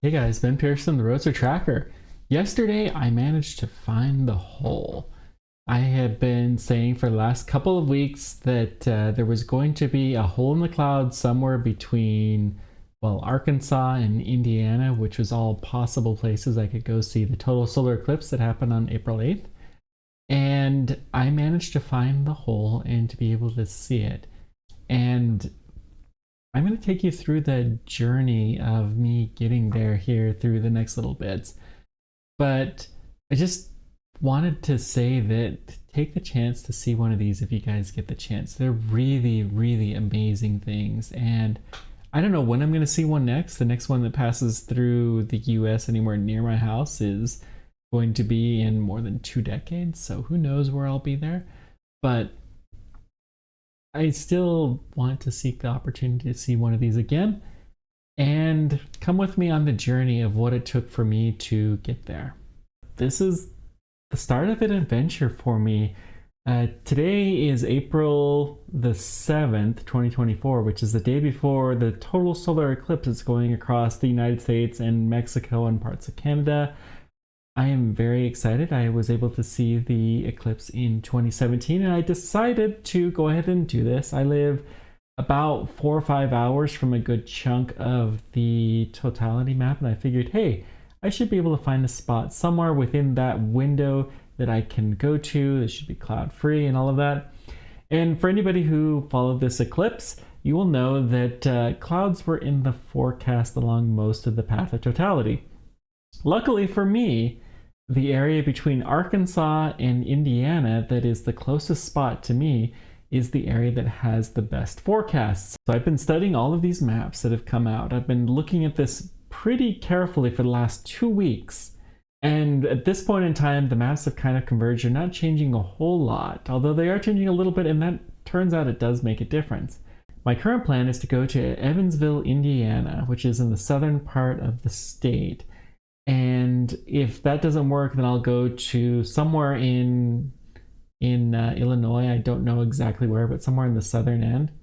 Hey guys, Ben Pearson, the Roadster Tracker. Yesterday, I managed to find the hole. I had been saying for the last couple of weeks that there was going to be a hole in the cloud somewhere between, well, Arkansas and Indiana, which was all possible places I could go see the total solar eclipse that happened on April 8th. And I managed to find the hole and to be able to see it. And I'm going to take you through the journey of me getting there here through the next little bits. But I just wanted to say that take the chance to see one of these if you guys get the chance. They're really, really amazing things. And I don't know when I'm going to see one next. The next one that passes through the US anywhere near my house is going to be in more than 2 decades. So who knows where I'll be there. But I still want to seek the opportunity to see one of these again and come with me on the journey of what it took for me to get there. This is the start of an adventure for me. Today is April the 7th, 2024, which is the day before the total solar eclipse is going across the United States and Mexico and parts of Canada. I am very excited. I was able to see the eclipse in 2017 and I decided to go ahead and do this. I live about 4 or 5 hours from a good chunk of the totality map and I figured, hey, I should be able to find a spot somewhere within that window that I can go to. It should be cloud free and all of that. And for anybody who followed this eclipse, you will know that clouds were in the forecast along most of the path of totality. Luckily for me, the area between Arkansas and Indiana that is the closest spot to me is the area that has the best forecasts. So I've been studying all of these maps that have come out. I've been looking at this pretty carefully for the last 2 weeks. And at this point in time, the maps have kind of converged. They're not changing a whole lot, although they are changing a little bit, and that turns out it does make a difference. My current plan is to go to Evansville, Indiana, which is in the southern part of the state. And if that doesn't work, then I'll go to somewhere in Illinois. I don't know exactly where, but somewhere in the southern end.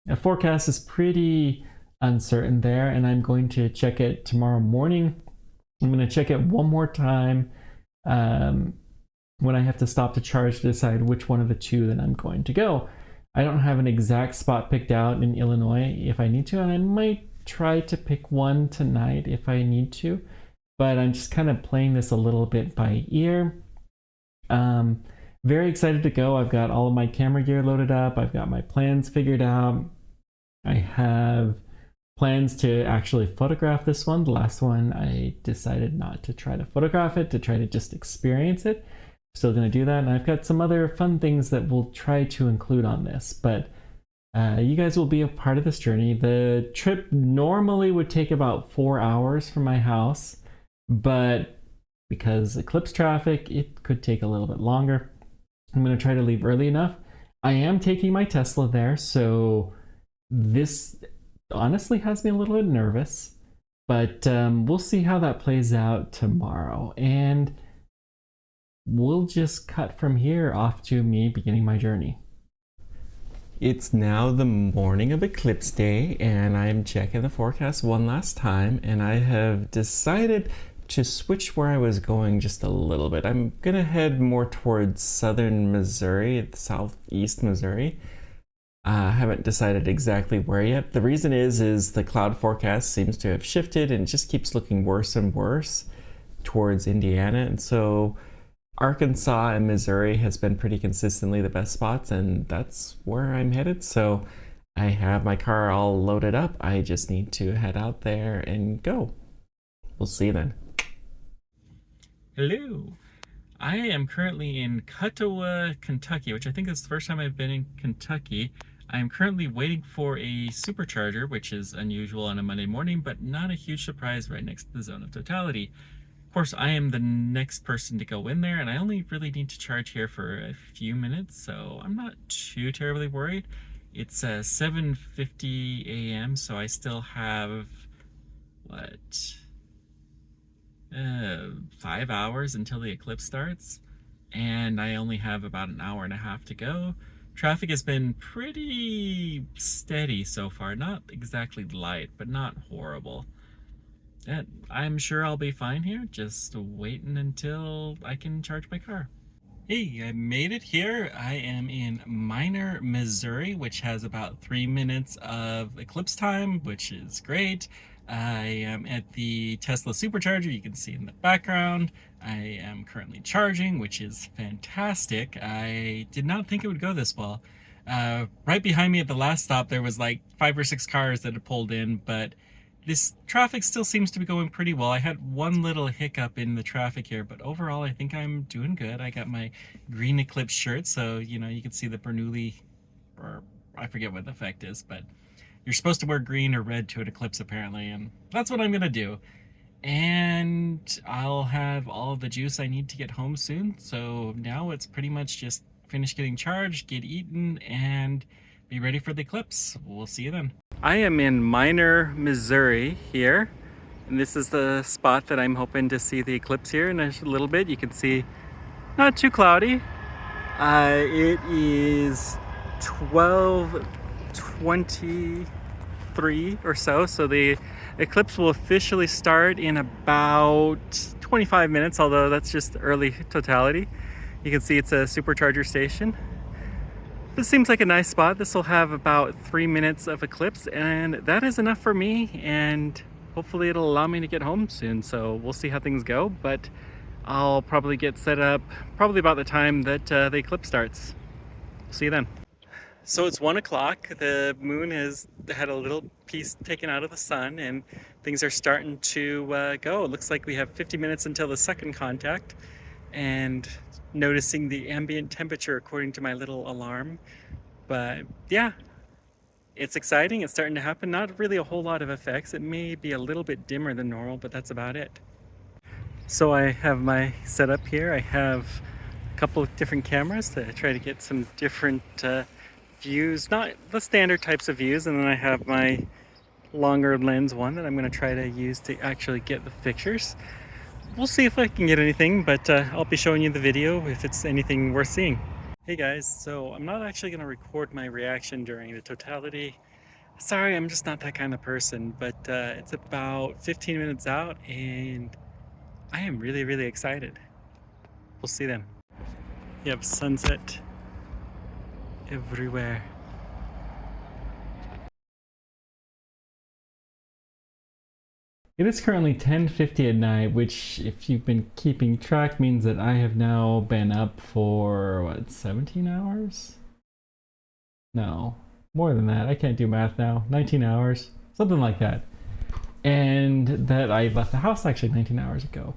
The forecast is pretty uncertain there, and I'm going to check it tomorrow morning. I'm going to check it one more time when I have to stop to charge to decide which one of the two that I'm going to go. I don't have an exact spot picked out in Illinois if I need to, and I might try to pick one tonight if I need to. But I'm just kind of playing this a little bit by ear. Very excited to go. I've got all of my camera gear loaded up. I've got my plans figured out. I have plans to actually photograph this one. The last one, I decided not to try to photograph it, to try to just experience it. Still going to do that. And I've got some other fun things that we'll try to include on this. But you guys will be a part of this journey. The trip normally would take about 4 hours from my house. But because eclipse traffic, it could take a little bit longer. I'm going to try to leave early enough. I am taking my Tesla there, so this honestly has me a little bit nervous. But we'll see how that plays out tomorrow. And we'll just cut from here off to me beginning my journey. It's now the morning of eclipse day, and I'm checking the forecast one last time, and I have decided to switch where I was going just a little bit. I'm gonna head more towards southern Missouri, southeast Missouri. I haven't decided exactly where yet. The reason is the cloud forecast seems to have shifted and just keeps looking worse and worse towards Indiana. And so Arkansas and Missouri has been pretty consistently the best spots, and that's where I'm headed. So I have my car all loaded up. I just need to head out there and go. We'll see you then. Hello. I am currently in Cuttawa, Kentucky, which I think is the first time I've been in Kentucky. I am currently waiting for a supercharger, which is unusual on a Monday morning, but not a huge surprise right next to the zone of totality. Of course, I am the next person to go in there, and I only really need to charge here for a few minutes, so I'm not too terribly worried. It's 7:50 a.m., so I still have, what, 5 hours until the eclipse starts, and I only have about an hour and a half to go. Traffic has been pretty steady so far, not exactly light, but not horrible. I'm sure I'll be fine here, just waiting until I can charge my car. Hey, I made it here. I am in Minor, Missouri, which has about 3 minutes of eclipse time, which is great. I am at the Tesla supercharger, you can see in the background. I am currently charging, which is fantastic. I did not think it would go this well. Right behind me at the last stop, there was like 5 or 6 cars that had pulled in, but this traffic still seems to be going pretty well. I had one little hiccup in the traffic here, but overall I think I'm doing good. I got my green eclipse shirt, so you know, you can see the Bernoulli, or I forget what the effect is, but you're supposed to wear green or red to an eclipse apparently, and that's what I'm gonna do. And I'll have all of the juice I need to get home soon, so now it's pretty much just finish getting charged, get eaten, and be ready for the eclipse. We'll see you then. I am in Minor, Missouri here, and this is the spot that I'm hoping to see the eclipse here in a little bit. You can see not too cloudy. It is 12:23 or so the eclipse will officially start in about 25 minutes, although that's just early totality. You can see it's a supercharger station. This seems like a nice spot. This will have about 3 minutes of eclipse, and that is enough for me, and hopefully it'll allow me to get home soon. So we'll see how things go, but I'll probably get set up probably about the time that the eclipse starts. See you then. So it's 1 o'clock. The moon has had a little piece taken out of the sun, and things are starting to go. It looks like we have 50 minutes until the second contact, and noticing the ambient temperature according to my little alarm. But yeah, it's exciting. It's starting to happen. Not really a whole lot of effects. It may be a little bit dimmer than normal, but that's about it. So I have my setup here. I have a couple of different cameras to try to get some different views, not the standard types of views, and then I have my longer lens one that I'm going to try to use to actually get the pictures. We'll see if I can get anything, but I'll be showing you the video if it's anything worth seeing. Hey guys, so I'm not actually going to record my reaction during the totality. Sorry, I'm just not that kind of person, but it's about 15 minutes out and I am really, really excited. We'll see then. You have sunset everywhere. It is currently 10:50 at night, which, if you've been keeping track, means that I have now been up for, what, 17 hours? No, more than that. I can't do math now. 19 hours, something like that. And that I left the house actually 19 hours ago,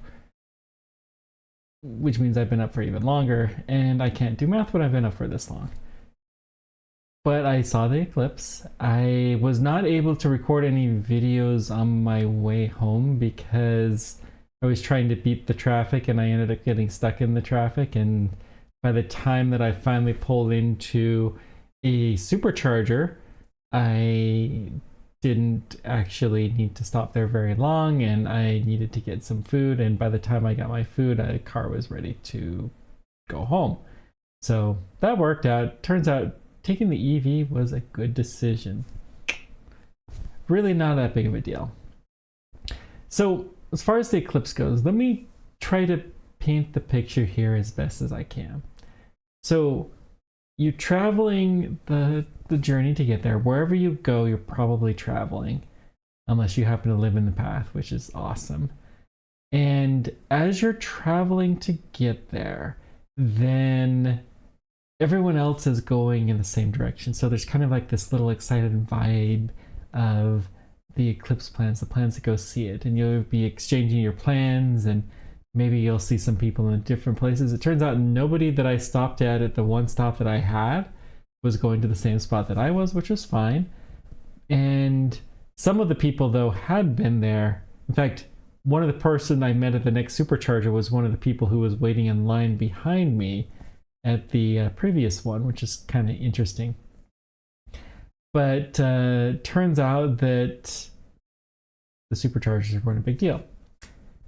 which means I've been up for even longer, and I can't do math when I've been up for this long. But I saw the eclipse. I was not able to record any videos on my way home because I was trying to beat the traffic and I ended up getting stuck in the traffic. And by the time that I finally pulled into a supercharger, I didn't actually need to stop there very long, and I needed to get some food. And by the time I got my food, the car was ready to go home. So that worked out. Turns out taking the EV was a good decision. Really not that big of a deal. So as far as the eclipse goes, let me try to paint the picture here as best as I can. So you're traveling the journey to get there. Wherever you go, you're probably traveling, unless you happen to live in the path, which is awesome. And as you're traveling to get there, then everyone else is going in the same direction. So there's kind of like this little excited vibe of the eclipse plans, the plans to go see it. And you'll be exchanging your plans, and maybe you'll see some people in different places. It turns out nobody that I stopped at the one stop that I had was going to the same spot that I was, which was fine. And some of the people, though, had been there. In fact, one of the person I met at the next supercharger was one of the people who was waiting in line behind me at the previous one, which is kind of interesting. But turns out that the superchargers weren't a big deal.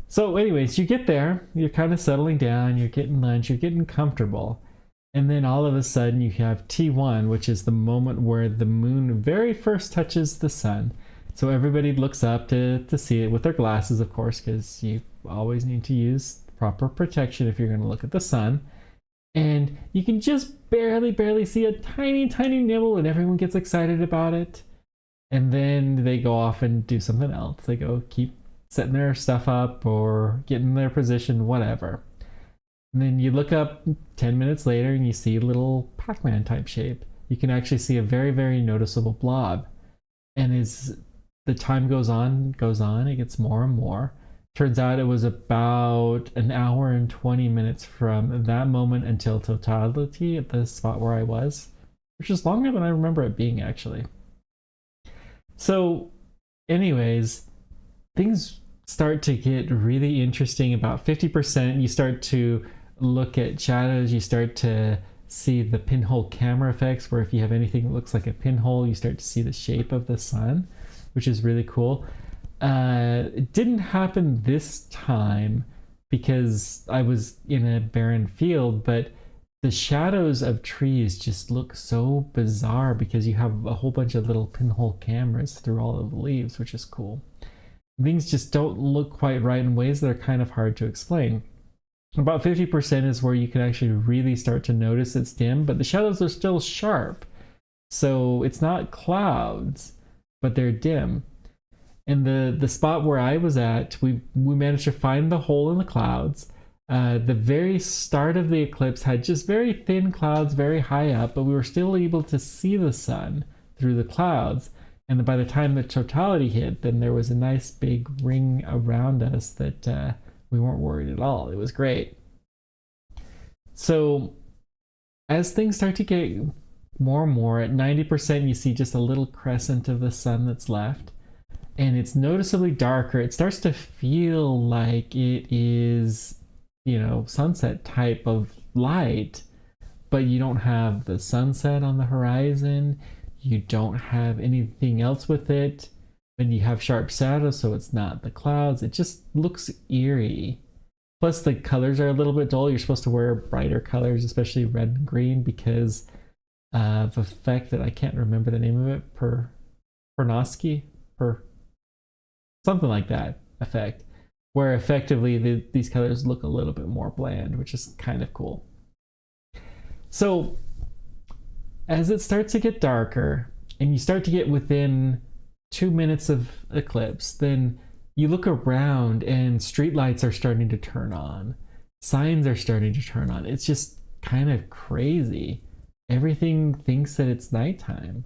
So anyways, you get there, you're kind of settling down, you're getting lunch, you're getting comfortable. And then all of a sudden you have T1, which is the moment where the moon very first touches the sun. So everybody looks up to see it with their glasses, of course, because you always need to use proper protection if you're going to look at the sun. And you can just barely see a tiny nibble, and everyone gets excited about it. And then they go off and do something else. They go keep setting their stuff up or getting their position, whatever. And then you look up 10 minutes later and you see a little Pac-Man type shape. You can actually see a very noticeable blob. And as the time goes on, it gets more and more. Turns out it was about an hour and 20 minutes from that moment until totality at the spot where I was, which is longer than I remember it being, actually. So, anyways, things start to get really interesting. About 50%, you start to look at shadows, you start to see the pinhole camera effects, where if you have anything that looks like a pinhole, you start to see the shape of the sun, which is really cool. It didn't happen this time because I was in a barren field, but the shadows of trees just look so bizarre because you have a whole bunch of little pinhole cameras through all of the leaves, which is cool. Things just don't look quite right in ways that are kind of hard to explain. About 50% is where you can actually really start to notice it's dim, but the shadows are still sharp. So it's not clouds, but they're dim. And the spot where I was at, we managed to find the hole in the clouds. The very start of the eclipse had just very thin clouds very high up, but we were still able to see the sun through the clouds. And by the time the totality hit, then there was a nice big ring around us that we weren't worried at all. It was great. So as things start to get more and more, at 90%, you see just a little crescent of the sun that's left. And it's noticeably darker. It starts to feel like it is, sunset type of light, but you don't have the sunset on the horizon. You don't have anything else with it. And you have sharp shadows, so it's not the clouds. It just looks eerie. Plus, the colors are a little bit dull. You're supposed to wear brighter colors, especially red and green, because of a effect that I can't remember the name of it. Pernosky? Something like that effect, where effectively these colors look a little bit more bland, which is kind of cool. So as it starts to get darker and you start to get within 2 minutes of eclipse, then you look around and streetlights are starting to turn on. Signs are starting to turn on. It's just kind of crazy. Everything thinks that it's nighttime.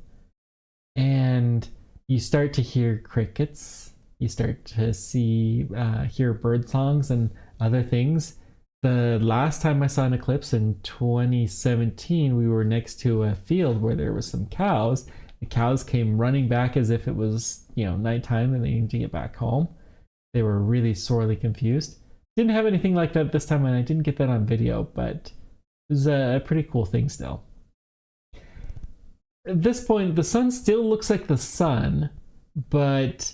And you start to hear crickets. You start to hear bird songs and other things. The last time I saw an eclipse in 2017, we were next to a field where there was some cows. The cows came running back as if it was, nighttime and they needed to get back home. They were really sorely confused. Didn't have anything like that this time, and I didn't get that on video, but it was a pretty cool thing still. At this point, the sun still looks like the sun, but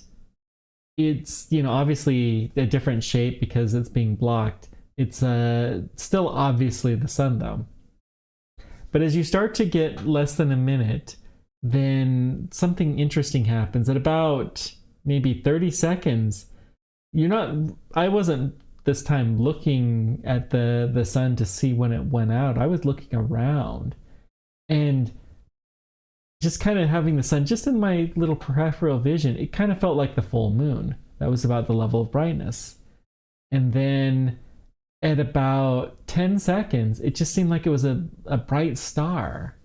it's, obviously a different shape because it's being blocked. It's still obviously the sun, though. But as you start to get less than a minute, then something interesting happens. At about maybe 30 seconds, I wasn't this time looking at the sun to see when it went out. I was looking around and just kind of having the sun just in my little peripheral vision. It kind of felt like the full moon. That was about the level of brightness. And then at about 10 seconds, it just seemed like it was a bright star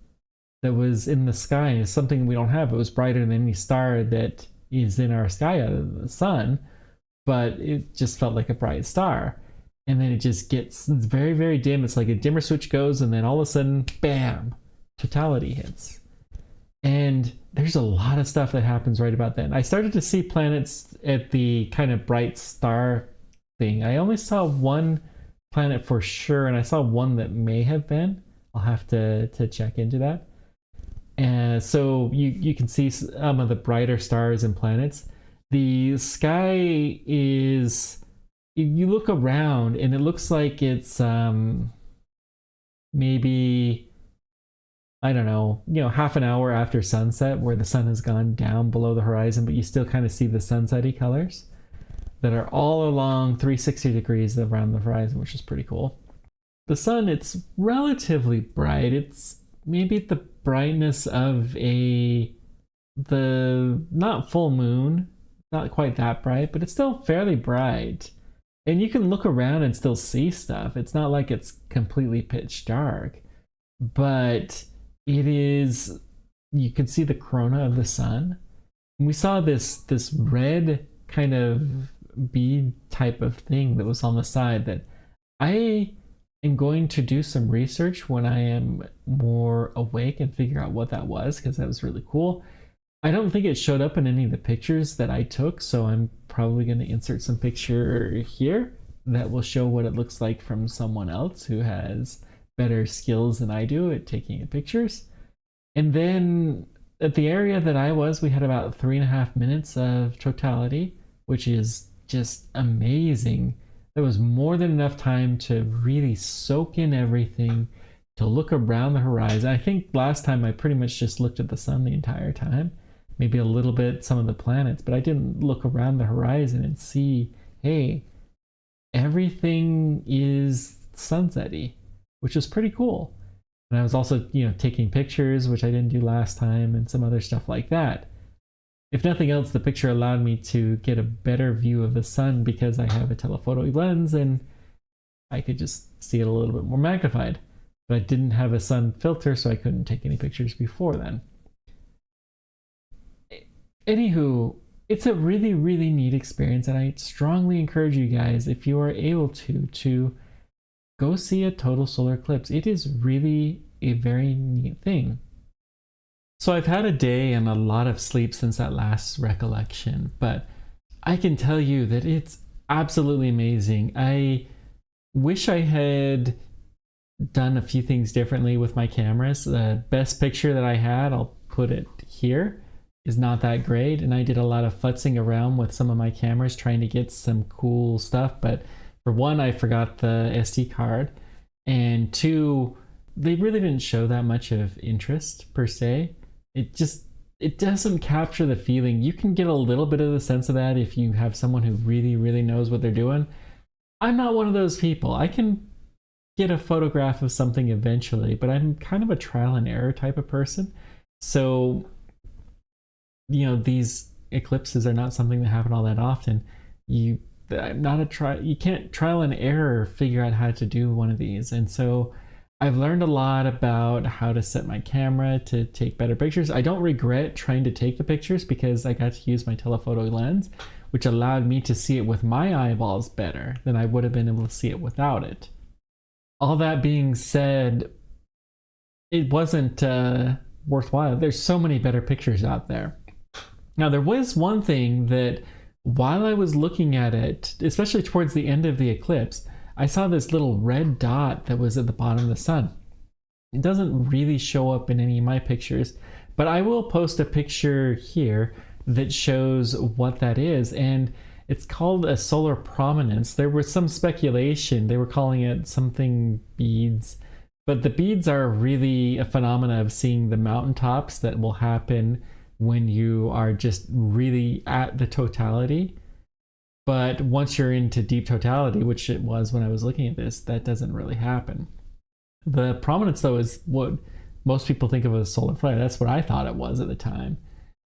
that was in the sky. It's something we don't have. It was brighter than any star that is in our sky out of the sun, but it just felt like a bright star. And then it just gets very dim. It's like a dimmer switch goes, and then all of a sudden, bam, totality hits. And there's a lot of stuff that happens right about then. I started to see planets at the kind of bright star thing. I only saw one planet for sure, and I saw one that may have been. I'll have to check into that. And so you can see some of the brighter stars and planets. The sky is, you look around and it looks like it's maybe I don't know, half an hour after sunset where the sun has gone down below the horizon, but you still kind of see the sunsetty colors that are all along 360 degrees around the horizon, which is pretty cool. The sun, it's relatively bright. It's maybe the brightness of the not full moon, not quite that bright, but it's still fairly bright. And you can look around and still see stuff. It's not like it's completely pitch dark, but it is, you can see the corona of the sun. And we saw this red kind of bead type of thing that was on the side that I am going to do some research when I am more awake and figure out what that was, because that was really cool. I don't think it showed up in any of the pictures that I took, so I'm probably going to insert some picture here that will show what it looks like from someone else who has better skills than I do at taking pictures. And then at the area that I was, we had about 3.5 minutes of totality, which is just amazing. There was more than enough time to really soak in everything, to look around the horizon. I think last time I pretty much just looked at the sun the entire time, maybe a little bit some of the planets, but I didn't look around the horizon and see, hey, everything is sunsetty, which is pretty cool. And I was also, taking pictures, which I didn't do last time, and some other stuff like that. If nothing else, the picture allowed me to get a better view of the sun because I have a telephoto lens and I could just see it a little bit more magnified. But I didn't have a sun filter, so I couldn't take any pictures before then. Anywho, it's a really, really neat experience, and I strongly encourage you guys, if you are able to go see a total solar eclipse. It is really a very neat thing. So I've had a day and a lot of sleep since that last recollection, but I can tell you that it's absolutely amazing. I wish I had done a few things differently with my cameras. The best picture that I had, I'll put it here, is not that great, and I did a lot of futzing around with some of my cameras trying to get some cool stuff, but for one, I forgot the SD card, and two, they really didn't show that much of interest per se. It doesn't capture the feeling. You can get a little bit of the sense of that if you have someone who really, really knows what they're doing. I'm not one of those people. I can get a photograph of something eventually, but I'm kind of a trial and error type of person. So, these eclipses are not something that happen all that often. You can't trial and error figure out how to do one of these. And so I've learned a lot about how to set my camera to take better pictures. I don't regret trying to take the pictures because I got to use my telephoto lens, which allowed me to see it with my eyeballs better than I would have been able to see it without it. All that being said, it wasn't worthwhile. There's so many better pictures out there. Now, there was one thing that while I was looking at it, especially towards the end of the eclipse, I saw this little red dot that was at the bottom of the sun. It doesn't really show up in any of my pictures, but I will post a picture here that shows what that is, and it's called a solar prominence. There was some speculation. They were calling it something beads, but the beads are really a phenomena of seeing the mountaintops that will happen when you are just really at the totality. But once you're into deep totality, which it was when I was looking at this, that doesn't really happen. The prominence, though, is what most people think of as solar flare. That's what I thought it was at the time.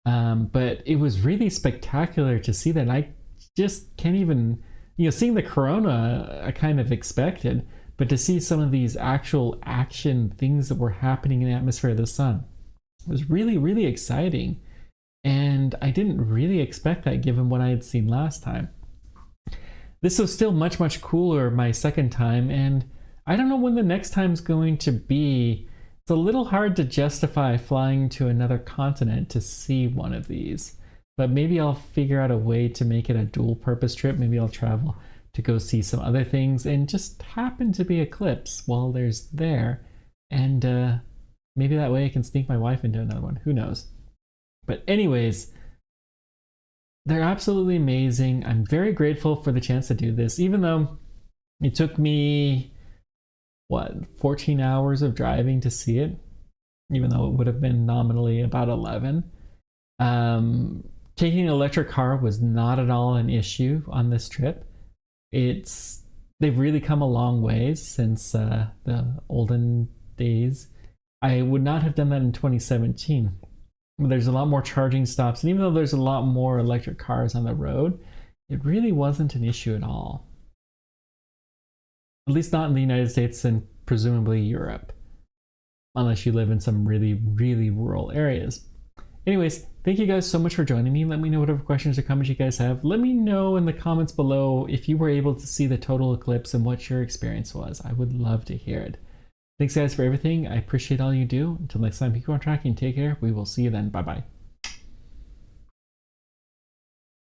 But it was really spectacular to see that. I just can't even, seeing the corona, I kind of expected, but to see some of these actual action things that were happening in the atmosphere of the sun was really, really exciting. And I didn't really expect that given what I had seen last time. This was still much, much cooler my second time, and I don't know when the next time's going to be. It's a little hard to justify flying to another continent to see one of these, but maybe I'll figure out a way to make it a dual purpose trip. Maybe I'll travel to go see some other things and just happen to be eclipse while there's there, and maybe that way I can sneak my wife into another one. Who knows? But anyways, they're absolutely amazing. I'm very grateful for the chance to do this, even though it took me, 14 hours of driving to see it. even though it would have been nominally about 11. Um, Taking an electric car was not at all an issue on this trip. It's they've really come a long ways since the olden days. I would not have done that in 2017. There's a lot more charging stops, and even though there's a lot more electric cars on the road, it really wasn't an issue at all. At least not in the United States and presumably Europe, unless you live in some really, really rural areas. Anyways, thank you guys so much for joining me. Let me know whatever questions or comments you guys have. Let me know in the comments below if you were able to see the total eclipse and what your experience was. I would love to hear it. Thanks guys for everything. I appreciate all you do. Until next time, keep on tracking. Take care. We will see you then. Bye bye.